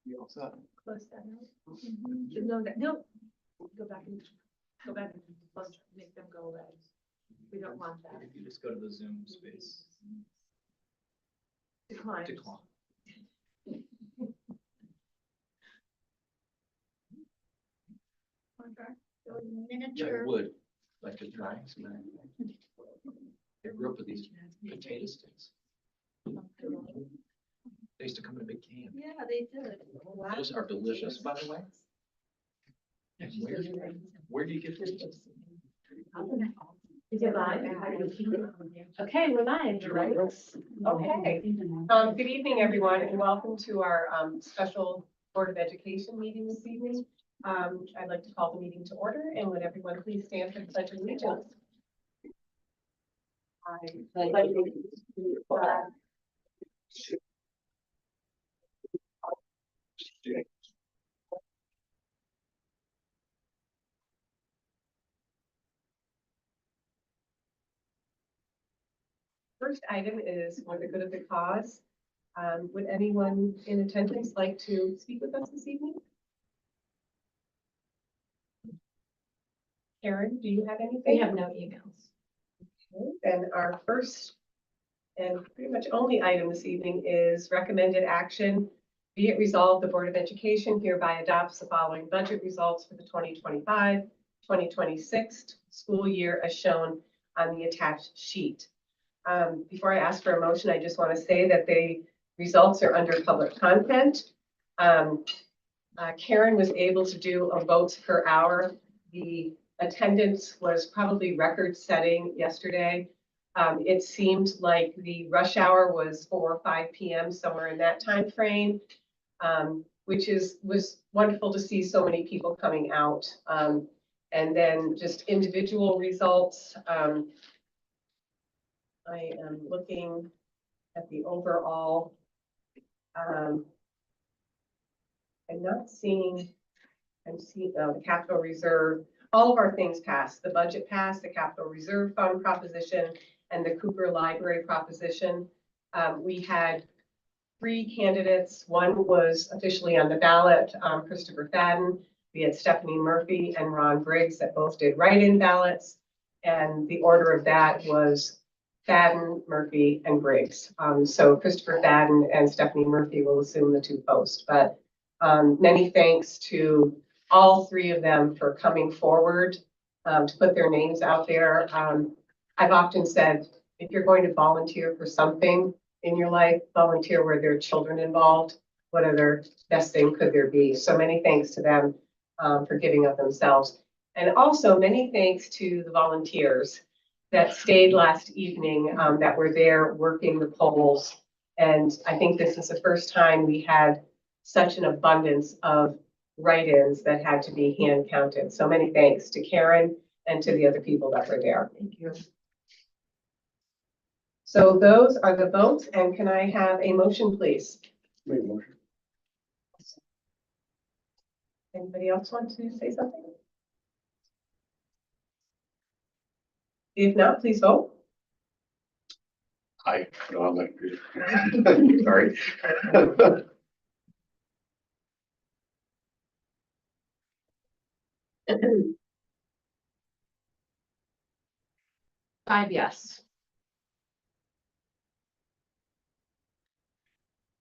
You all set? Close that out. No, go back and make them go away. We don't want that. If you just go to the Zoom space, Decline. decline. Yeah, I Miniature. would like to try some. I grew up with these potato sticks. They used to come in a big can. Yeah, they did. Those are delicious, by the way. And where do you get these? Is it live? Okay, we're live. Right. Okay. Good evening, everyone, and welcome to our special Board of Education meeting this evening. I'd like to call the meeting to order, and would everyone please stand for the pledge of allegiance? I pledge allegiance to the flag First item is for the good of the cause. Would anyone in attendance like to speak with us this evening? Karen, do you have anything? We have no emails. Okay, then our first and pretty much only item this evening is recommended action. Be it resolved, the Board of Education hereby adopts the following budget results for the 2025-2026 school year as shown on the attached sheet. Before I ask for a motion, I just want to say that the results are under public content. Karen was able to do a votes per hour. The attendance was probably record setting yesterday. It seemed like the rush hour was 4 or 5 p.m. somewhere in that time frame, which was wonderful to see so many people coming out. And then just individual results. I am looking at the overall. I'm not seeing, I'm seeing the capital reserve. All of our things passed. The budget passed, the capital reserve fund proposition, and the Cooper Library proposition. We had 3 candidates. One was officially on the ballot, Christopher Fadden. We had Stephanie Murphy and Ron Briggs that both did write-in ballots. And the order of that was Fadden, Murphy, and Briggs. So Christopher Fadden and Stephanie Murphy will assume the 2 posts. But many thanks to all 3 of them for coming forward to put their names out there. I've often said, if you're going to volunteer for something in your life, volunteer where there are children involved. What other best thing could there be? So many thanks to them for giving of themselves. And also many thanks to the volunteers that stayed last evening, that were there working the polls. And I think this is the first time we had such an abundance of write-ins that had to be hand counted. So many thanks to Karen and to the other people that were there. Thank you. So those are the votes, and can I have a motion, please? Make a motion. Anybody else want to say something? If not, please vote. I don't like to. Sorry. 5 yes.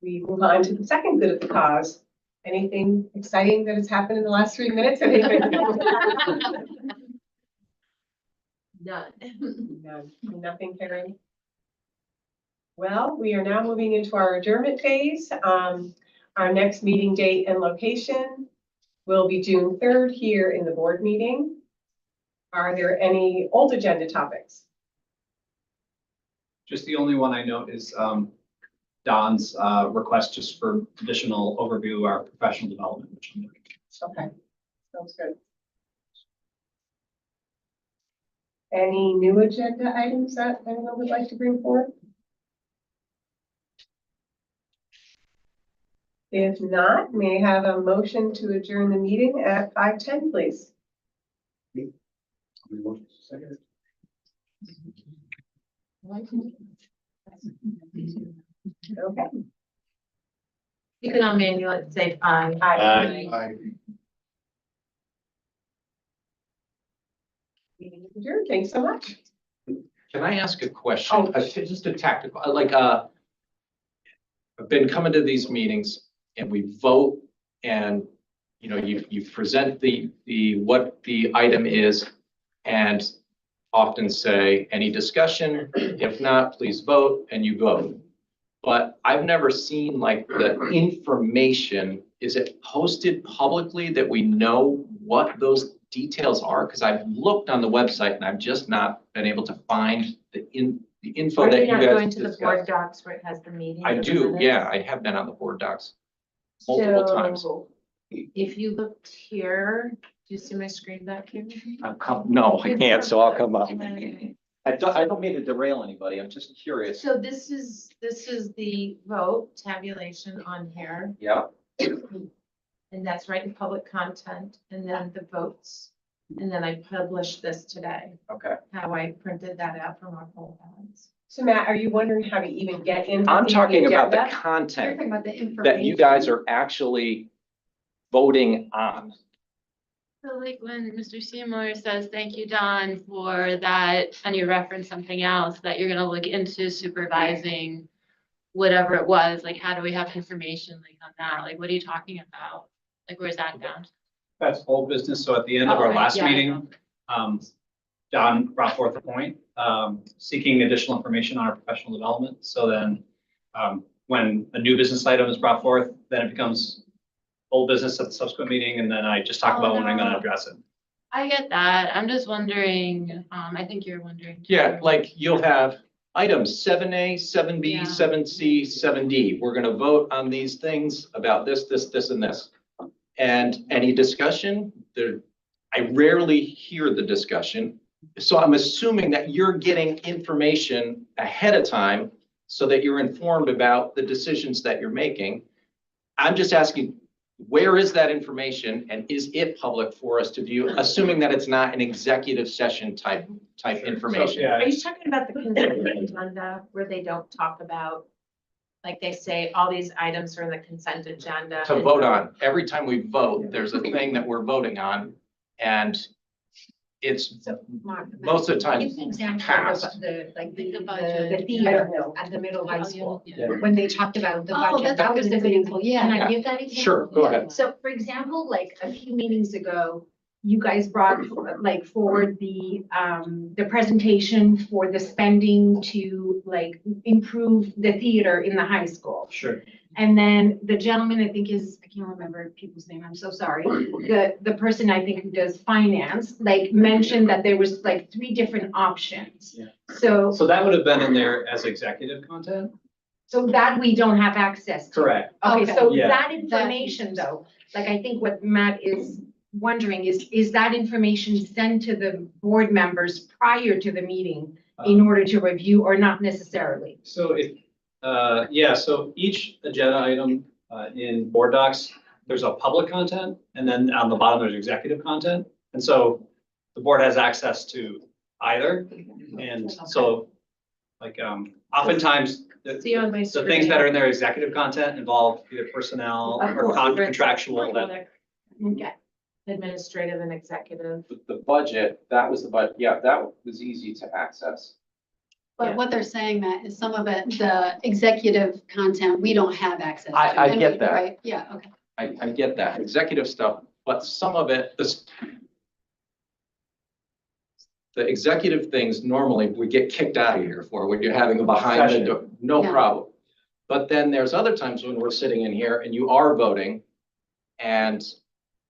We move on to the second good of the cause. Anything exciting that has happened in the last 3 minutes? None. No, nothing, Karen. Well, we are now moving into our adjournment phase. Our next meeting date and location will be June 3rd here in the board meeting. Are there any old agenda topics? Just the only one I note is Don's request just for additional overview of our professional development, which I'm doing. Okay, sounds good. Any new agenda items that anyone would like to bring forward? If not, may I have a motion to adjourn the meeting at 5:10, please? Second. Okay. You can all manual it, say aye. Aye. Meeting is adjourned. Thanks so much. Can I ask a question? Oh. Just a tactical, I've been coming to these meetings and we vote and, you know, you present what the item is and often say, any discussion? If not, please vote, and you vote. But I've never seen like the information, is it posted publicly that we know what those details are? Because I've looked on the website and I've just not been able to find the info Are that you you not guys going to the discussed. board docs where it has the meeting? I and the do, minutes? yeah, I have been on the board docs multiple times. So, if you looked here, do you see my screen back here? No, I can't, so I'll come up. Okay. I don't mean to derail anybody, I'm just curious. So this is the vote tabulation on here, Yeah, and that's right in public content, and then the votes. And then I published this today, okay. how I printed that out from our poll balance. So Matt, are you wondering how to even get into? I'm talking about the agenda? content about the that you guys are actually voting on. So like when Mr. Seymour says, thank you, Don, for that, and you reference something else that you're gonna look into supervising whatever it was, like how do we have information like on that? Like, what are you talking about? Like, where's that down? That's old business. So at the end of our Okay, last yeah. meeting, Don brought forth a point, seeking additional information on our professional development. So then, when a new business item is brought forth, then it becomes old business at the subsequent meeting, and then I just talk Oh, about when I'm gonna no. address it. I get that. I'm just wondering, I think you're wondering. too. Yeah, like you'll have items 7A, 7B, Yeah. 7C, 7D. We're gonna vote on these things about this, and this. And any discussion, I rarely hear the discussion. So I'm assuming that you're getting information ahead of time so that you're informed about the decisions that you're making. I'm just asking, where is that information and is it public for us to view, assuming that it's not an executive session type information? Yeah, Are you talking about the consent agenda where they don't talk about, like they say, all these items are in the consent agenda? To vote on. Every time we vote, there's a thing that we're voting on, and it's most of the time Give an example passed. of the, like, The the budget. theater at the middle high school, Yeah. when they talked about the Oh, budget, that's that a was good an example, yeah. Can I give that example? Sure, go ahead. So for example, like a few meetings ago, you guys brought like forward the presentation for the spending to like improve the theater in the high school. sure. And then the gentleman, I think I can't remember people's name, I'm so sorry. The person I think who does finance, like mentioned that there was like 3 different options. Yeah. So So that would have been in there as executive content? that we don't have access to. Correct. Okay, Okay. so Yeah. that information though, like I think what Matt is wondering is that information sent to the board members prior to the meeting in order to review or not necessarily? So so each agenda item in board docs, there's a public content, and then on the bottom, there's executive content. And so the board has access to either. And so like oftentimes, See on my the screen. things that are in their executive content involve either personnel Of or course. contractual that. Okay. Administrative and executive. The budget, that was the budget, yeah, that was easy to access. Yeah. But what they're saying, Matt, is some of it, the executive content, we don't have access to. I And get we- that. Right, yeah, okay. I get that, executive stuff, but some of it, the executive things, normally we get kicked out of here for when you're having a behind the door, no Yeah. problem. But then there's other times when we're sitting in here and you are voting, and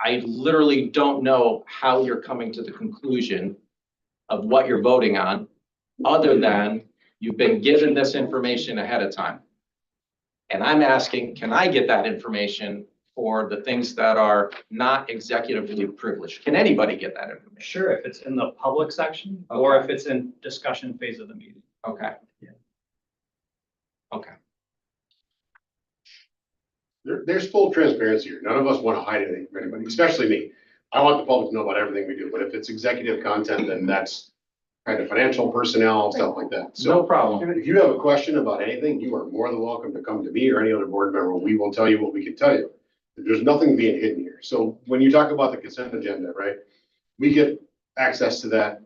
I literally don't know how you're coming to the conclusion of what you're voting on, other than you've been given this information ahead of time. And I'm asking, can I get that information for the things that are not executively privileged? Can anybody get that information? Sure, if it's in the public section or if it's in discussion phase of the meeting. Okay. Yeah. Okay. There's full transparency here. None of us want to hide anything from anybody, especially me. I want the public to know about everything we do, but if it's executive content, then that's kind of financial personnel, stuff like that. No So problem. if you have a question about anything, you are more than welcome to come to me or any other board member. We will tell you what we can tell you. There's nothing being hidden here. So when you talk about the consent agenda, right? We get access to that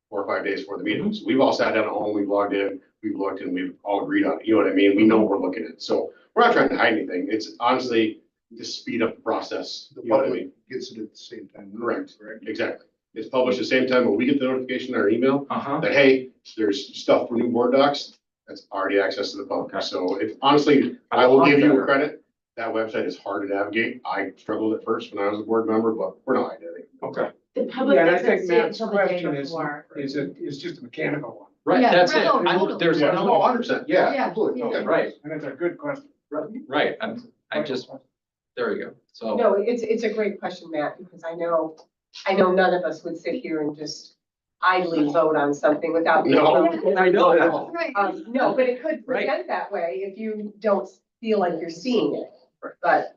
4 or 5 days before the meeting. So we've all sat down at home, we've logged in, we've looked, and we've all agreed on it. You know what I mean? We know what we're looking at. So we're not trying to hide anything. It's honestly to speed up the process. The You know what I mean? public gets it at the same time. Correct. Exactly. It's published the same time when we get the notification in our email Uh-huh. that, hey, there's stuff for new board docs. That's already access to the public. Okay. So it honestly, I will give you credit. That website is hard to navigate. I struggled at first when I was a board member, but we're not hiding anything. Okay. The public Yeah, and I doesn't think see it Matt's until the day question is, before. is just a mechanical one. Right, Yeah, that's it. no, I- totally. There's Yeah, no, no, 100%. Yeah, Yeah. absolutely. Yeah. Okay. right, And it's a good question. right. I just, there we go. So, No, it's a great question, Matt, because I know none of us would sit here and just idly vote on something without. No. I know that. Right. No, but it could Right. present that way if you don't feel like you're seeing it. But,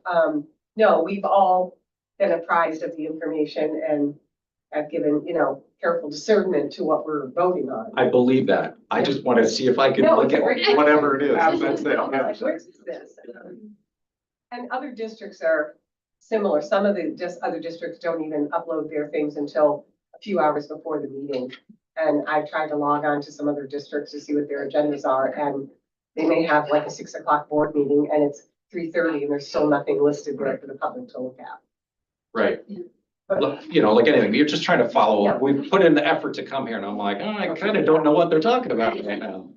no, we've all been apprised of the information and have given, careful discernment to what we're voting on. I believe that. I just wanted to see if I could No, look it's at great. whatever it is. Yeah, That's it. Like, where's this? And other districts are similar. Some of the other districts don't even upload their things until a few hours before the meeting. And I tried to log on to some other districts to see what their agendas are, and they may have like a 6 o'clock board meeting and it's 3:30 and there's still nothing listed there for the public to look at. Right. But- Look, like anything, you're just trying to follow up. We put in the effort to come here and I'm like, oh, I kind of don't know what they're talking about right now.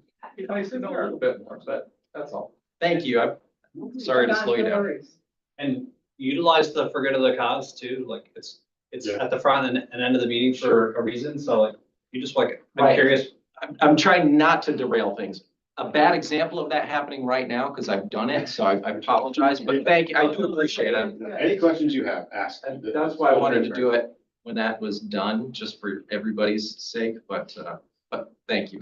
I should know a little bit more, but that's all. Thank you. I'm sorry to slow you No down. worries. And utilize the forget of the cause too, like it's Yeah. at the front and end of the meeting for a reason, so like, you just like, I'm Right. curious. I'm trying not to derail things. A bad example of that happening right now, because I've done it, so I apologize, but thank you. I do appreciate it. Any questions you have, ask. And that's why I wanted to do it when that was done, just for everybody's sake, but thank you.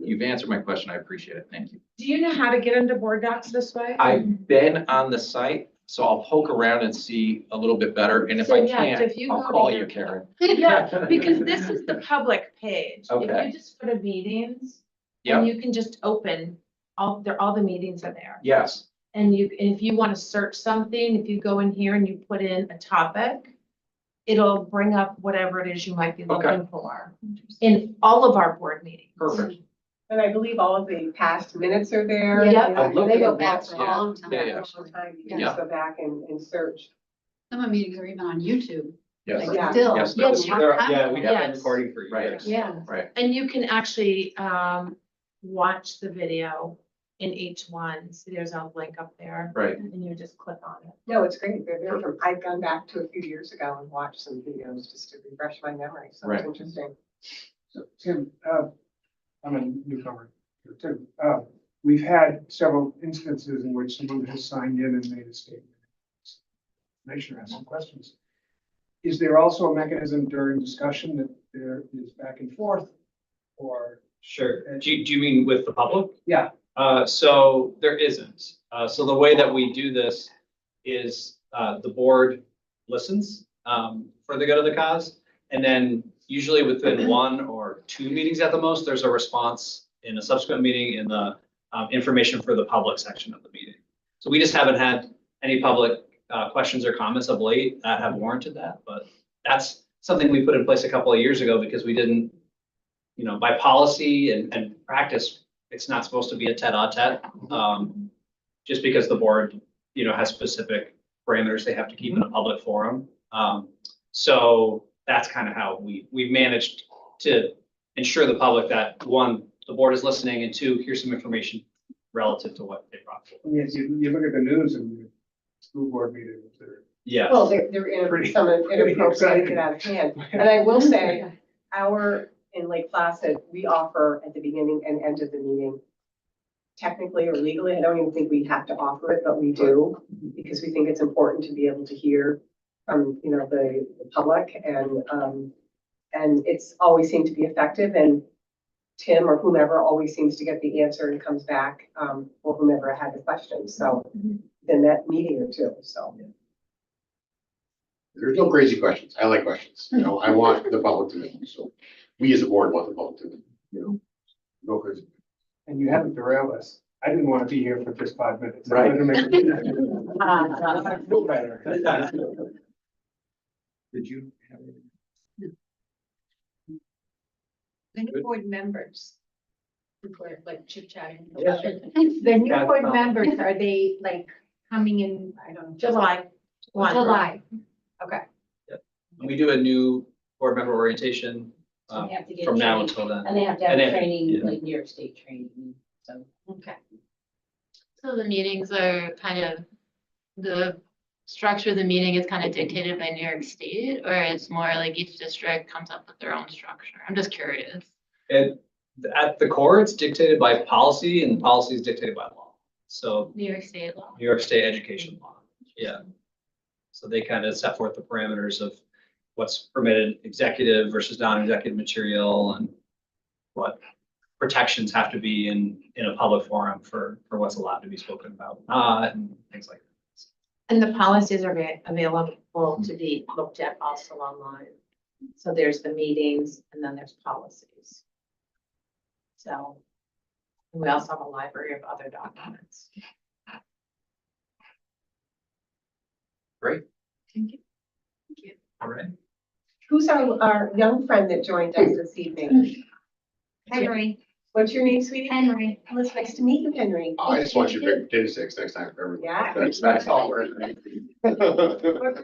You've answered my question. I appreciate it. Thank you. Do you know how to get into board docs this way? I've been on the site, so I'll poke around and see a little bit better, and if So, I yeah, so can't, if you I'll go to call your- you, Karen. Yeah, because this is the public page. If Okay. you just go to meetings, Yep. and you can just open, all the meetings are there. Yes, And if you want to search something, if you go in here and you put in a topic, it'll bring up whatever it is you might be Okay. looking for in all of our board meetings. perfect. And I believe all of the past minutes are there. Yeah. And I've looked They at go the back books, for a yeah. long time. Yeah, yeah. All the time, you can Yeah. just go back and search. Some of the meetings are even on YouTube, Yes, like Yeah. still. Yes, Yeah, that's- you have There- time. Yeah, we have been Yes. recording for Right. years. Yeah, right. and you can actually watch the video in each one. So there's a link up there. Right. And you just click on it. No, it's great. They're there from, I've gone back to a few years ago and watched some videos just to refresh my memory. So it's Right. interesting. So, Tim, I'm a newcomer here too. We've had several instances in which someone has signed in and made a statement. Commissioner has some questions. Is there also a mechanism during discussion that there is back and forth? Or, Sure. Do you mean with the public? yeah, So there isn't. So the way that we do this is, the board listens, for the good of the cause. And then usually within 1 or 2 meetings at the most, there's a response in a subsequent meeting in the, information for the public section of the meeting. So we just haven't had any public, questions or comments of late that have warranted that, but that's something we put in place a couple of years ago because we didn't, by policy and practice, it's not supposed to be a tete-a-tete. Just because the board, has specific parameters they have to keep in a public forum. So that's kind of how we've managed to ensure the public that, 1, the board is listening, and 2, here's some information relative to what they brought forward. yes, you look at the news and the school board meetings, they're Yeah. Well, they're Pretty- some pretty inappropriate, exciting. get out of hand. And I will say, in Lake Placid, we offer at the beginning and end of the meeting. Technically or legally, I don't even think we have to offer it, but we do, because we think it's important to be able to hear from, the public and it's always seemed to be effective, and Tim or whomever always seems to get the answer and comes back, or whomever had the question, so then that meeting or two, so. There's no crazy questions. I like questions. I want the public to know. So we as a board want the public to, go crazy. And you haven't derailed us. I didn't want to be here for just 5 minutes. I Right. wanted to make- I feel better. Did you have? The new board members. We're like chit chatting. Yeah. The new Yeah, board no. members, are they like coming in, I don't know. July. July, And we do a new board member orientation, They have to get from now training, until then. and they have to And have they- training, yeah. like New York State training, so. okay. So the meetings are kind of, the structure of the meeting is kind of dictated by New York State, or it's more like each district comes up with their own structure? I'm just curious. At the core, it's dictated by policy and policy is dictated by law. So New York State law. New York State education law, yeah. So they kind of set forth the parameters of what's permitted executive versus non-executive material and what protections have to be in a public forum for what's allowed to be spoken about, and things like that. And the policies are available to be looked at also online. So there's the meetings and then there's policies. So we also have a library of other documents. Great. Thank you. All right. Who's our young friend that joined us this evening? Henry, What's your name, sweetie? Henry. Well, it's nice to meet you, Henry. I just want you to bring potato sticks next time for everyone. Yeah. That's all we're. What grade are you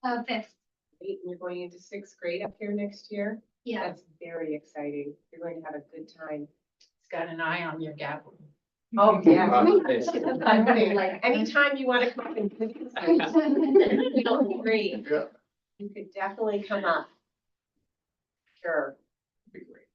in? Fifth, And you're going into sixth grade up here next year? yeah. That's very exciting. You're going to have a good time. It's got an eye on your gavel. Oh, yeah. Nice. Anytime you want to come and visit, feel free. Yeah. You could definitely come up. Sure. Be great.